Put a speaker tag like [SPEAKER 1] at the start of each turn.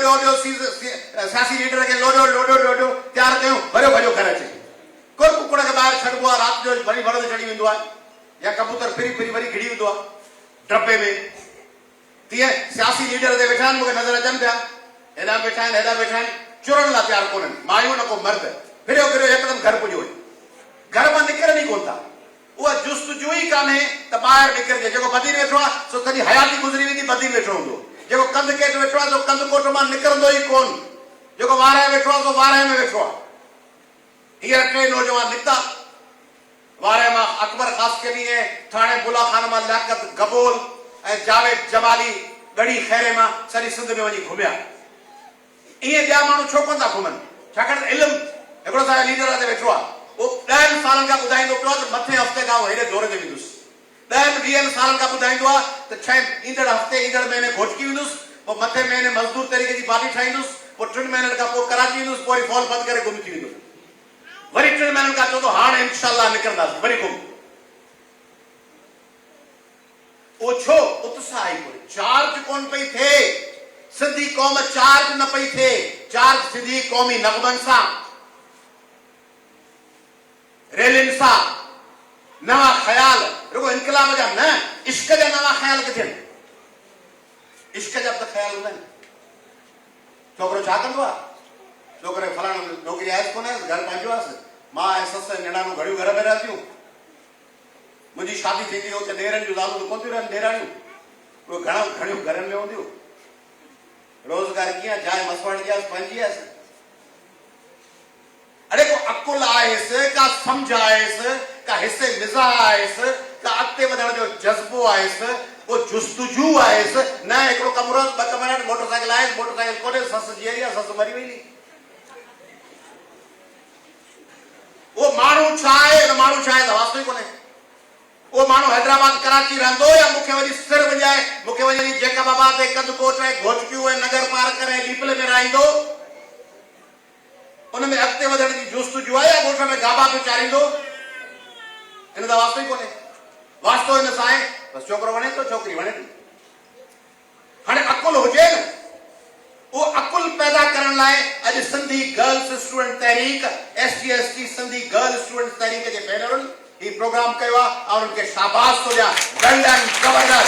[SPEAKER 1] ludo सियासी leader के ludo तैयार कयूं भरियो भरियो घर अचे कोई कुकड़ के ॿाहिरि छॾिबो आहे राति जो वरी बड़द चढ़ी वेंदो आहे या कबूतर फिरी वरी घिड़ी वेंदो आहे डब्बे में तीअं सियासी लीडर ते वेठा आहिनि मूंखे नज़र अचनि पिया हेॾा वेठा आहिनि चुरण लाइ तैयार कोन्हनि मायूं न को मर्द फिरियो हिकदमि घर पुॼो घर मां निकिरनि ई कोन था उहा जुस्तजू ई कान्हे त ॿाहिरि निकिरजे जेको बदीन वेठो आहे सो सॼी हयाती गुज़री वेंदी बदीन वेठो हूंदो जेको कंध केठ वेठो आहे सो कंध कोट मां निकिरंदो ई कोन जेको वाराए वेठो आहे सो वाराए में वेठो आहे हींअर 3 नौजवान निकिता वारे मां अकबर खासकली ऐं थाणे बुला खान मां लियाकत गबोल ऐं जावेद जमाली गड़ी खैरे मां सॼी सिंध में वञी घुमिया ईअं ॿिया माण्हू छो कोन था घुमनि छाकाणि इल्मु हिकिड़ो असांजो लीडर ते वेठो आहे उहो 10 सालनि खां ॿुधाईंदो पियो त मथे हफ़्ते खां हेॾे दौरे ते वेंदुसि 10-20 सालनि खां ॿुधाईंदो आहे त 6 ईंदड़ हफ़्ते ईंदड़ महीने घोटकी वेंदुसि पोइ मथे महीने मज़दूर तरीक़े जी भाॼी ठाहींदुसि पोइ 3 महीननि खां पोइ कराची ईंदुसि पोइ वरी फॉल बंदि करे गुम थी वेंदुसि वरी 3 महीननि खां चवंदो हाणे इंशाअल्लाह निकिरंदासीं वरी गुम उहो छो उत्साह ई कोन्हे चार्ज कोन पई थिए सिंधी क़ौम चार्ज न पई थिए चार्ज सिंधी क़ौमी नग़मनि सां रेलिन सां नवा ख्याल रुगो इनकलाब जा न इश्क जा नवा ख्याल किथे आहिनि इश्क जा त ख्याल हूंदा आहिनि छोकिरो छा कंदो आहे छोकिरे फलाणो नौकिरी आहे कोन आहे घर पंहिंजो आहे मां ऐं ससु निणानूं घड़ियूं घर में रहंदियूं मुंहिंजी शादी थींदी हो त ॾेरनि जूं ज़ालूं कोन थियूं रहनि ॾेराणियूं उहे घणियूं घरनि में हूंदियूं रोज़गार कीअं जाइ मसवाड़ जी आहे पंहिंजी आहे अरे को अकुल आयसि का सम्झ आयसि का हिस्से मिज़ाज आयसि का अॻिते वधण जो जज़्बो आयसि को जुस्तजू आयसि न हिकिड़ो कमरो 2 कमरा मोटरसाइकिल आयसि मोटरसाइकिल कोन्हे ससु जीअरी आहे ससु मरी वई वो माण्हू छा आहे हुन माण्हू छा आहे त वास्तो ई कोन्हे वो माण्हू हैदराबाद कराची रहंदो या मूंखे वञी सिर वॼाए मूंखे वञी जैकबाबाद ऐं कंदकोट ऐं घोटकियूं ऐं नगर पार्क ऐं लीपल में रहींदो उन में अॻिते वधण जी जुस्तजू आहे या ॻोठ में गाबा पियो चारींदो हिन त वास्तो ई कोन्हे वास्तो हिन सां आहे बसि छोकिरो वणे थो छोकिरी वणे थी हाणे अकुल हुजे न वो अकुल पैदा करण लाइ अॼु सिंधी गर्ल्स स्टूडेंट तहरीक ST सिंधी गर्ल स्टूडेंट तहरीक जे बैनरुनि ही प्रोग्राम कयो आहे और उनके शाबाश थो ॾियां वेल डन गवर्नर